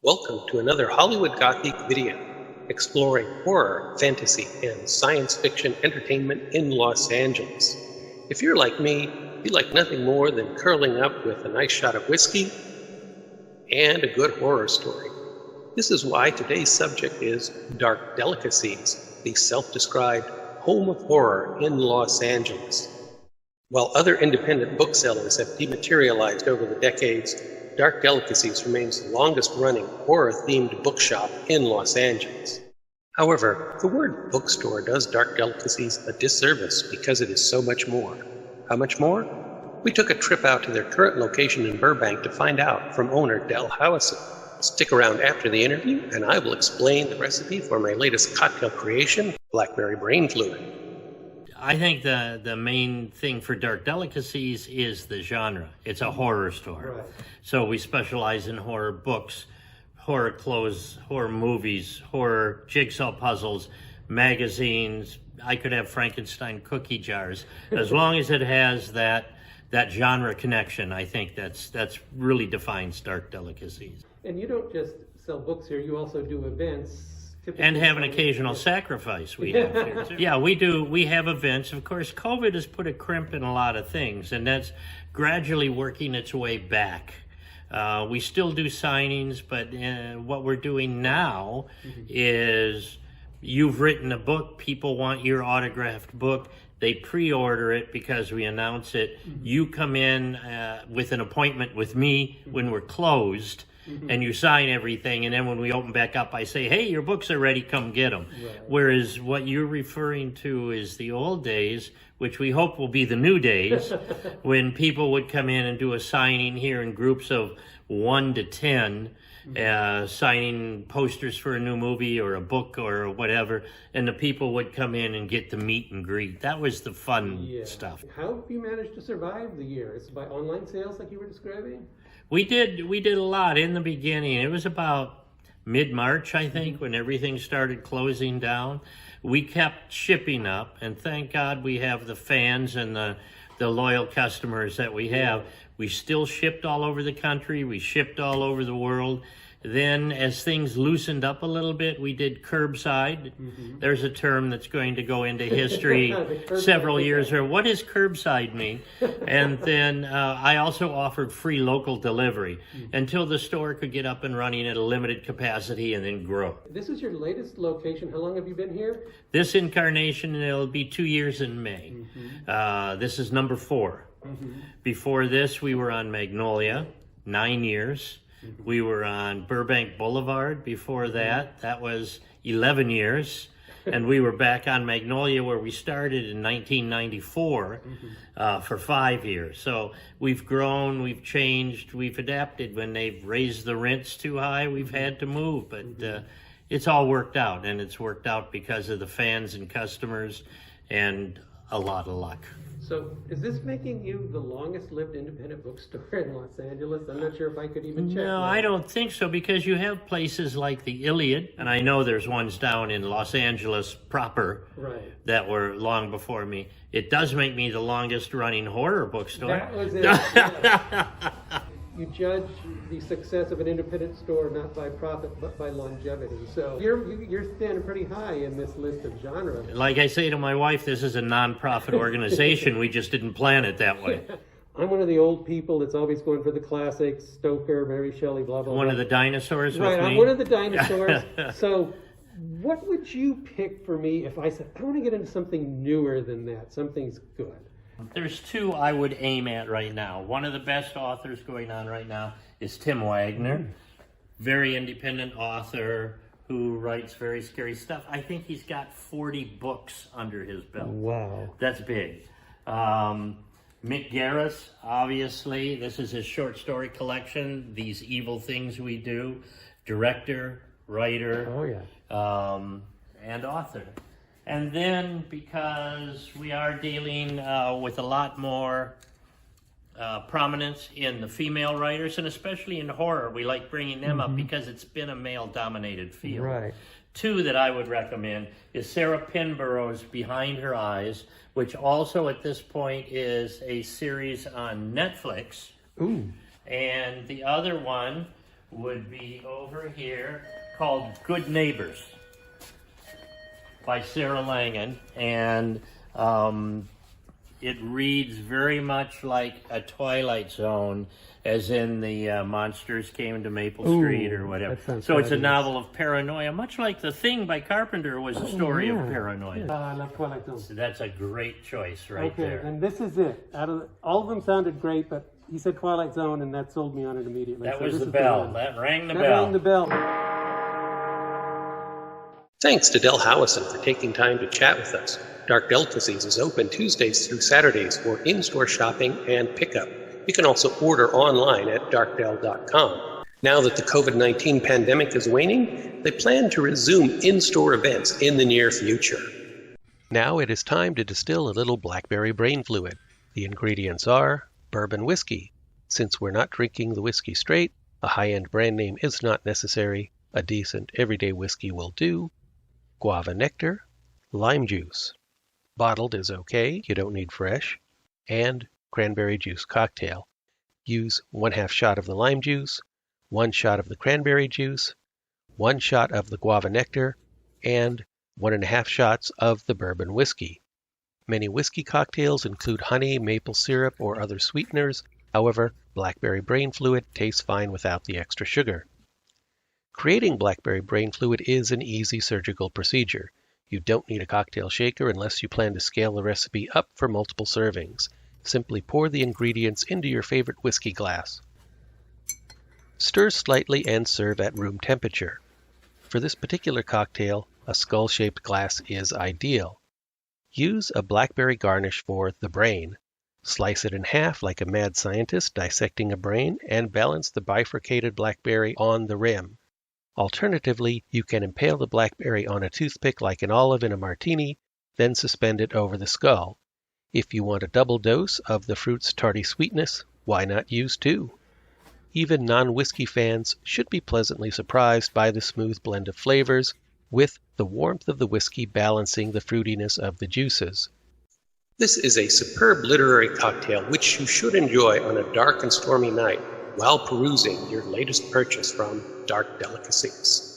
Welcome to another Hollywood Gothique video, exploring horror, fantasy, and science fiction entertainment in Los Angeles. If you're like me, you like nothing more than curling up with a nice shot of whiskey and a good horror story. This is why today's subject is Dark Delicacies, the self-described home of horror in Los Angeles. While other independent booksellers have dematerialized over the decades, Dark Delicacies remains the longest-running horror-themed bookshop in Los Angeles. However, the word bookstore does Dark Delicacies a disservice because it is so much more. How much more? We took a trip out to their current location in Burbank to find out from owner Del Howison. Stick around after the interview, and I will explain the recipe for my latest cocktail creation, Blackberry Brain Fluid. I think the main thing for Dark Delicacies is the genre. It's a horror store. Right. So we specialize in horror books, horror clothes, horror movies, horror jigsaw puzzles, magazines. I could have Frankenstein cookie jars. As long as it has that genre connection, I think that's really defines Dark Delicacies. And you don't just sell books here, you also do events. And have an occasional sacrifice we have here too. Yeah, we do. We have events. Of course, COVID has put a crimp in a lot of things, and that's gradually working its way back. We still do signings, but what we're doing now is you've written a book, people want your autographed book, they pre-order it because we announce it. You come in with an appointment with me when we're closed, and you sign everything, and then when we open back up, I say, hey, your books are ready, come get them. Right. Whereas what you're referring to is the old days, which we hope will be the new days, when people would come in and do a signing here in groups of 1 to 10, signing posters for a new movie or a book or whatever, and the people would come in and get the meet and greet. That was the fun stuff. How have you managed to survive the year? Is it by online sales like you were describing? We did a lot in the beginning. It was about mid-March, I think, when everything started closing down. We kept shipping up, and thank God we have the fans and the loyal customers that we have. We still shipped all over the country. We shipped all over the world. Then as things loosened up a little bit, we did curbside. There's a term that's going to go into history several years. Or what does curbside mean? And then I also offered free local delivery until the store could get up and running at a limited capacity and then grow. This is your latest location. How long have you been here? This incarnation, it'll be 2 years in May. This is number 4. Before this, we were on Magnolia, 9 years. We were on Burbank Boulevard before that. That was 11 years. And we were back on Magnolia where we started in 1994 for 5 years. So we've grown, we've changed, we've adapted. When they've raised the rents too high, we've had to move. But it's all worked out, and it's worked out because of the fans and customers and a lot of luck. So is this making you the longest-lived independent bookstore in Los Angeles? I'm not sure if I could even check. No, I don't think so, because you have places like the Iliad, and I know there's ones down in Los Angeles proper that were long before me. It does make me the longest-running horror bookstore. That was it. You judge the success of an independent store not by profit but by longevity. So you're standing pretty high in this list of genres. Like I say to my wife, this is a non-profit organization. We just didn't plan it that way. I'm one of the old people that's always going for the classics, Stoker, Mary Shelley, blah, blah, blah. One of the dinosaurs with me? Right, I'm one of the dinosaurs. So what would you pick for me if I said, I want to get into something newer than that, something's good? There's 2 I would aim at right now. One of the best authors going on right now is Tim Wagner. Very independent author who writes very scary stuff. I think he's got 40 books under his belt. Wow. That's big. Mick Garris, obviously. This is his short story collection, These Evil Things We Do. Director, writer, and author. And then, because we are dealing with a lot more prominence in the female writers, and especially in horror, we like bringing them up because it's been a male-dominated field. Right. 2 that I would recommend is Sarah Pinborough's Behind Her Eyes, which also at this point is a series on Netflix. Ooh. And the other one would be over here, called Good Neighbors by Sarah Langan, and it reads very much like a Twilight Zone, as in the monsters came to Maple Street or whatever. So it's a novel of paranoia, much like The Thing by Carpenter was a story of paranoia. I love Twilight Zone. So that's a great choice right there. And this is it. All of them sounded great, but he said Twilight Zone, and that sold me on it immediately. That was the bell. That rang the bell. That rang the bell. Thanks to Del Howison for taking time to chat with us. Dark Delicacies is open Tuesdays through Saturdays for in-store shopping and pickup. You can also order online at darkdel.com. Now that the COVID-19 pandemic is waning, they plan to resume in-store events in the near future. Now it is time to distill a little Blackberry Brain Fluid. The ingredients are bourbon whiskey. Since we're not drinking the whiskey straight, a high-end brand name is not necessary. A decent everyday whiskey will do. Guava nectar, lime juice. Bottled is okay, you don't need fresh. And cranberry juice cocktail. Use 1/2 shot of the lime juice, 1 shot of the cranberry juice, 1 shot of the guava nectar, and 1.5 shots of the bourbon whiskey. Many whiskey cocktails include honey, maple syrup, or other sweeteners. However, Blackberry Brain Fluid tastes fine without the extra sugar. Creating Blackberry Brain Fluid is an easy surgical procedure. You don't need a cocktail shaker unless you plan to scale the recipe up for multiple servings. Simply pour the ingredients into your favorite whiskey glass. Stir slightly and serve at room temperature. For this particular cocktail, a skull-shaped glass is ideal. Use a blackberry garnish for the brain. Slice it in half like a mad scientist dissecting a brain and balance the bifurcated blackberry on the rim. Alternatively, you can impale the blackberry on a toothpick like an olive in a martini, then suspend it over the skull. If you want a double dose of the fruit's tarty sweetness, why not use 2? Even non-whiskey fans should be pleasantly surprised by the smooth blend of flavors, with the warmth of the whiskey balancing the fruitiness of the juices. This is a superb literary cocktail which you should enjoy on a dark and stormy night while perusing your latest purchase from Dark Delicacies.